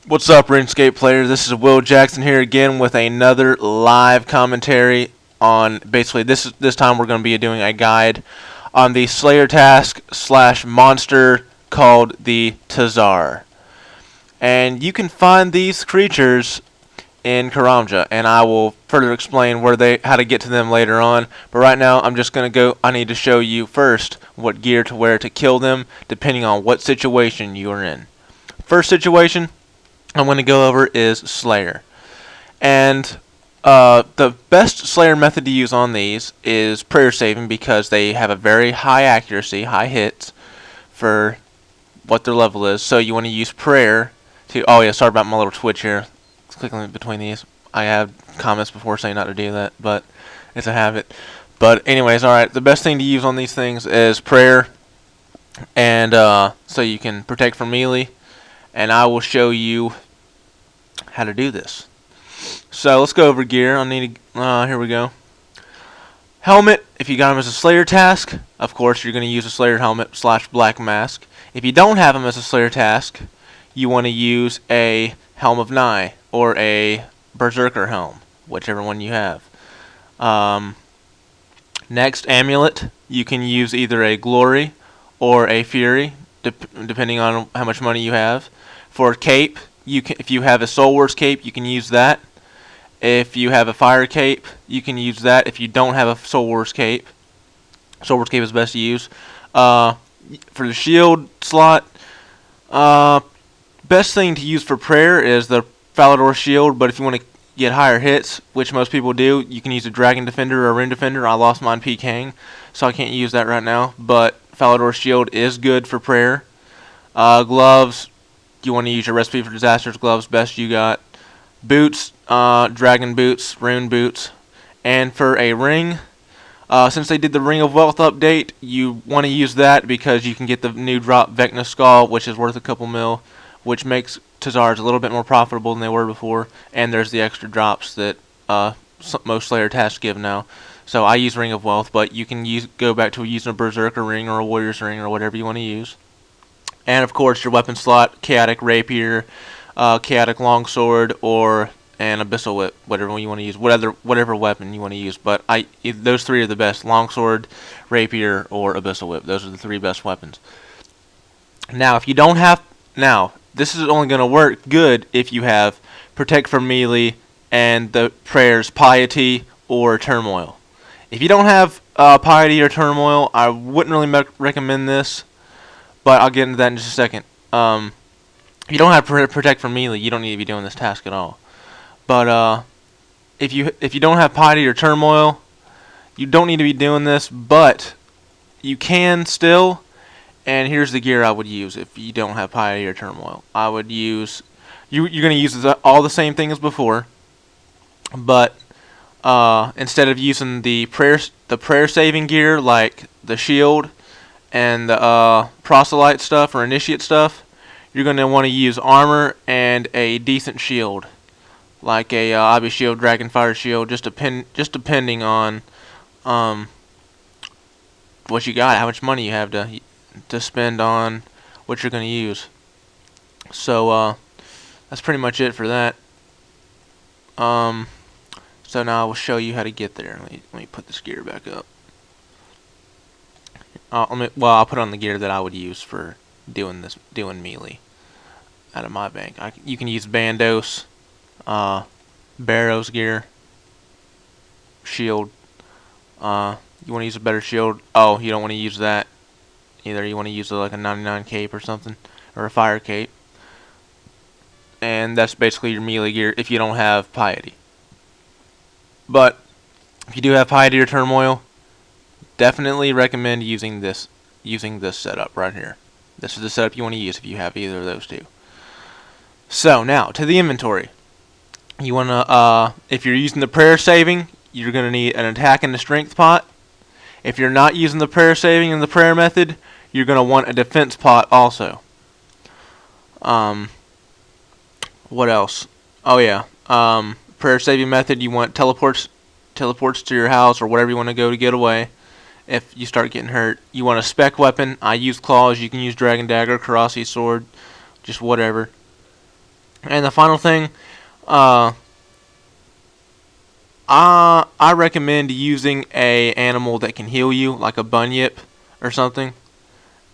What's up, RuneScape players? This is Will Jackson here again with another live commentary on basically this time we're going to be doing a guide on the Slayer task / monster called the TzHarr. And you can find these creatures in Karamja, and I will further explain how to get to them later on. But right now I'm just going to I need to show you first what gear to wear to kill them depending on what situation you are in. First situation I'm going to go over is Slayer. And the best Slayer method to use on these is prayer saving because they have a very high accuracy, high hits for what their level is. So you want to use prayer to... Oh yeah, sorry about my little twitch here. It's clicking between these. I have comments before saying not to do that, but it's a habit. But anyways, alright, the best thing to use on these things is prayer. And so you can protect from melee. And I will show you how to do this. So let's go over gear. Here we go. Helmet, if you got him as a Slayer task, of course you're going to use a Slayer helmet / black mask. If you don't have him as a Slayer task, you want to use a Helm of Nye or a Berserker helm, whichever one you have. Next, amulet, you can use either a Glory or a Fury, depending on how much money you have. For cape, if you have a Soul Wars cape, you can use that. If you have a Fire cape, you can use that. If you don't have a Soul Wars cape is best to use. For the shield slot, best thing to use for prayer is the Falador shield, but if you want to get higher hits, which most people do, you can use a Dragon Defender or a Rune Defender. I lost mine PKing, so I can't use that right now, but Falador shield is good for prayer. Gloves, you want to use your Recipe for Disasters gloves, best you got. Boots, Dragon Boots, Rune Boots. And for a ring, since they did the Ring of Wealth update, you want to use that because you can get the new drop Vecna Skull, which is worth a couple mil, which makes TzHarrs a little bit more profitable than they were before. And there's the extra drops that most Slayer tasks give now. So I use Ring of Wealth, but you can go back to using a Berserker ring or a Warrior's ring or whatever you want to use. And of course your weapon slot, Chaotic Rapier, Chaotic Longsword, or an Abyssal Whip, whatever you want to use, whatever weapon you want to use. But those three are the best: Longsword, Rapier, or Abyssal Whip. Those are the three best weapons. Now, if you don't have... Now, this is only going to work good if you have Protect from Melee and the prayers Piety or Turmoil. If you don't have Piety or Turmoil, I wouldn't really recommend this. But I'll get into that in just a second. If you don't have Protect from Melee, you don't need to be doing this task at all. But if you don't have Piety or Turmoil, you don't need to be doing this, but you can still. And here's the gear I would use if you don't have Piety or Turmoil. I would use... You're going to use all the same thing as before, but instead of using the prayer saving gear like the shield and the proselyte stuff or initiate stuff, you're going to want to use armor and a decent shield, like a Obby shield, Dragonfire shield, just depending on what you got, how much money you have to spend on what you're going to use. So that's pretty much it for that. So now I will show you how to get there. Let me put this gear back up. I'll put on the gear that I would use for doing melee out of my bank. You can use Bandos, Barrow's gear, shield. You want to use a better shield. Oh, you don't want to use that either. You want to use like a 99 cape or something, or a fire cape. And that's basically your melee gear if you don't have Piety. But if you do have Piety or Turmoil, definitely recommend using this setup right here. This is the setup you want to use if you have either of those two. So now to the inventory. You want to if you're using the prayer saving, you're going to need an attack and a strength pot. If you're not using the prayer saving and the prayer method, you're going to want a defense pot also. What else? Oh yeah. Prayer saving method, you want teleports to your house or wherever you want to go to get away. If you start getting hurt, you want a spec weapon. I use claws. You can use dragon dagger, Karasi sword, just whatever. And the final thing, I recommend using a animal that can heal you, like a bunyip or something.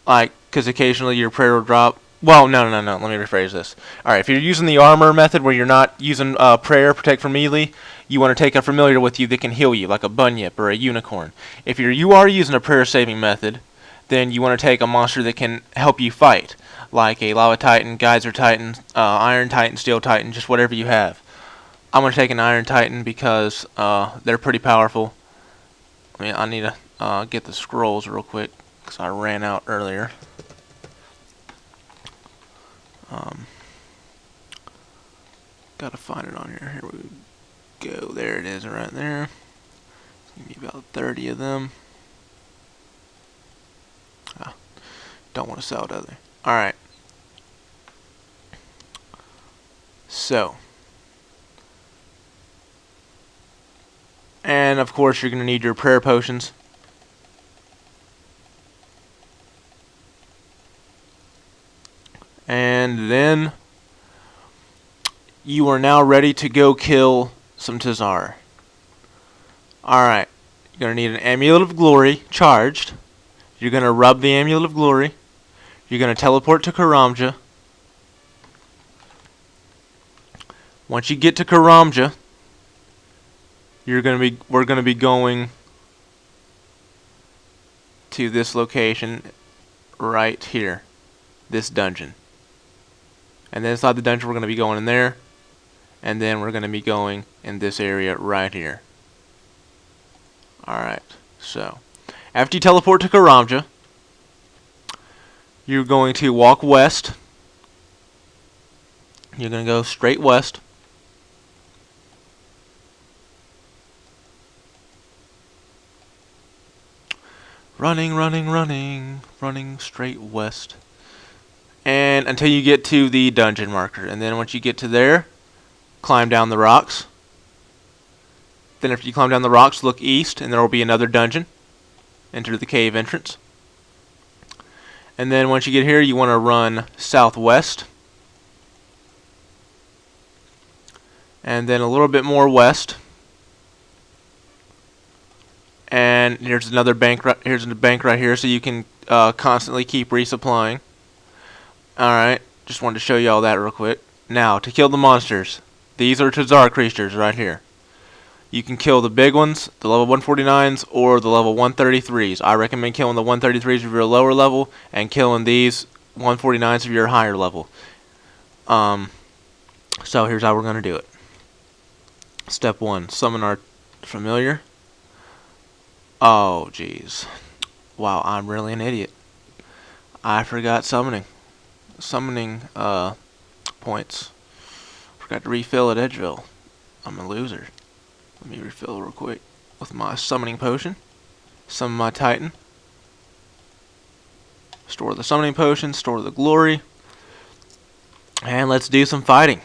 Like, because occasionally your prayer will drop. Well, no. Let me rephrase this. Alright, if you're using the armor method where you're not using prayer, protect from melee, you want to take a familiar with you that can heal you, like a bunyip or a unicorn. If you are using a prayer saving method, then you want to take a monster that can help you fight, like a lava titan, geyser titan, iron titan, steel titan, just whatever you have. I'm going to take an iron titan because they're pretty powerful. I need to get the scrolls real quick because I ran out earlier. Gotta find it on here. Here we go. There it is, right there. Give me about 30 of them. Don't want to sell it other. Alright. So. And of course you're going to need your prayer potions. And then you are now ready to go kill some TzHarr. Alright. You're going to need an Amulet of Glory charged. You're going to rub the Amulet of Glory. You're going to teleport to Karamja. Once you get to Karamja, we're going to be going to this location right here, this dungeon. And then inside the dungeon we're going to be going in there, and then we're going to be going in this area right here. Alright, so after you teleport to Karamja, you're going to walk west. You're going to go straight west. Running straight west. And until you get to the dungeon marker. And then once you get to there, climb down the rocks. Then after you climb down the rocks, look east, and there will be another dungeon. Enter the cave entrance. And then once you get here, you want to run southwest. And then a little bit more west. And here's another bank. Here's a bank right here, so you can constantly keep resupplying. Alright, just wanted to show you all that real quick. Now, to kill the monsters, these are TzHarr creatures right here. You can kill the big ones, the level 149s, or the level 133s. I recommend killing the 133s if you're a lower level, and killing these 149s if you're a higher level. So here's how we're going to do it. Step 1, summon our familiar. Oh, jeez. Wow, I'm really an idiot. I forgot summoning points. Forgot to refill at Edgeville. I'm a loser. Let me refill real quick with my summoning potion. Summon my Titan. Store the summoning potion, store the glory. And let's do some fighting.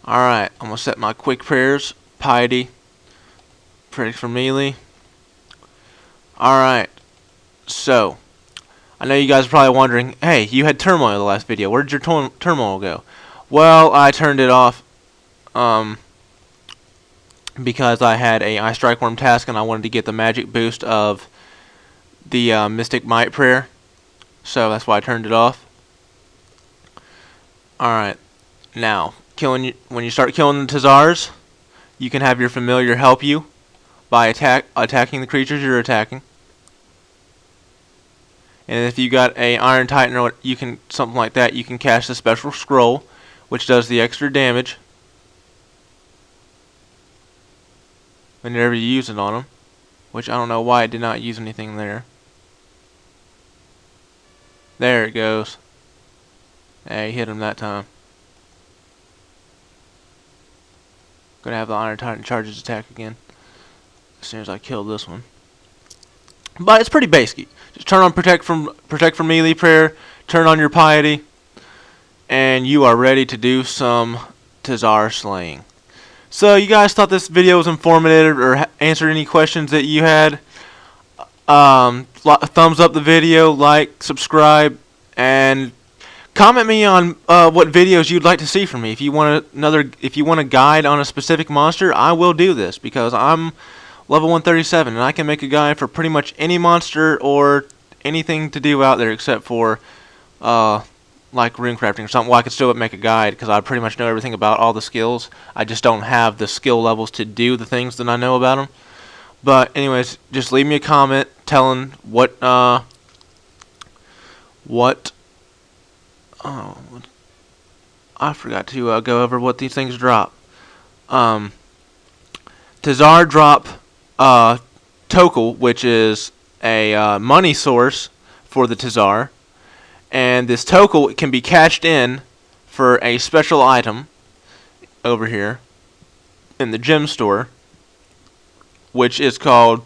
Alright, I'm going to set my quick prayers, piety, predict for melee. Alright, so I know you guys are probably wondering, hey, you had turmoil the last video. Where did your turmoil go? Well, I turned it off because I had a Eye Strike Worm task and I wanted to get the magic boost of the Mystic Might prayer. So that's why I turned it off. Alright, now, when you start killing the TzHarrs, you can have your familiar help you by attacking the creatures you're attacking. And if you got a Iron Titan or something like that, you can cast a special scroll, which does the extra damage whenever you use it on them. Which I don't know why I did not use anything there. There it goes. Hey, hit him that time. Gonna have the Iron Titan charge his attack again as soon as I kill this one. But it's pretty basic. Just turn on protect from melee prayer, turn on your piety, and you are ready to do some TzHarr slaying. So you guys thought this video was informative or answered any questions that you had? Thumbs up the video, like, subscribe, and comment me on what videos you'd like to see from me. If you want a guide on a specific monster, I will do this because I'm level 137 and I can make a guide for pretty much any monster or anything to do out there except for like rune crafting or something. Well, I could still make a guide because I pretty much know everything about all the skills. I just don't have the skill levels to do the things that I know about them. But anyways, just leave me a comment telling what I forgot to go over what these things drop. TzHarr drop Tokkul, which is a money source for the TzHarr. And this Tokkul can be cashed in for a special item over here in the gem store, which is called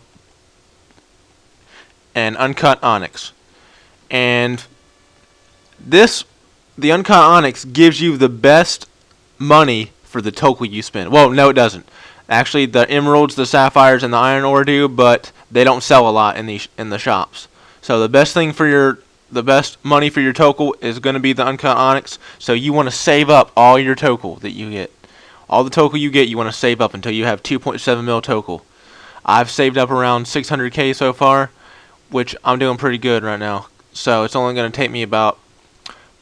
an uncut onyx. And the uncut onyx gives you the best money for the Tokkul you spend. Well, no, it doesn't. Actually, the emeralds, the sapphires, and the iron ore do, but they don't sell a lot in the shops. So the best money for your Tokkul is going to be the uncut onyx. So you want to save up all your Tokkul that you get. All the Tokkul you get, you want to save up until you have 2.7 mil Tokkul. I've saved up around 600k so far, which I'm doing pretty good right now. So it's only going to take me about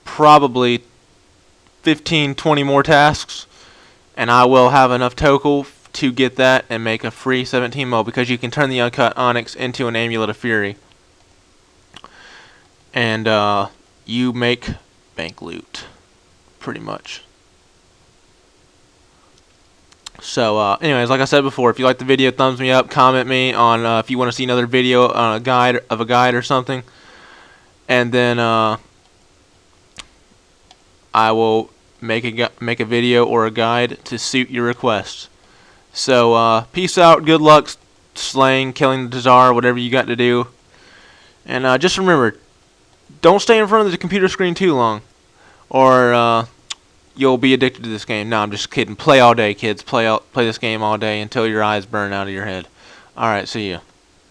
probably 15-20 more tasks, and I will have enough Tokkul to get that and make a free 17 mil, because you can turn the uncut onyx into an amulet of fury. And you make bank loot, pretty much. So, anyways, like I said before, if you like the video, thumbs me up, comment me on if you want to see another video on a guide or something. And then I will make a video or a guide to suit your requests. So, peace out, good luck slaying, killing the TzHarr, whatever you got to do. And just remember, don't stay in front of the computer screen too long, or you'll be addicted to this game. No, I'm just kidding. Play all day, kids. Play this game all day until your eyes burn out of your head. Alright, see ya.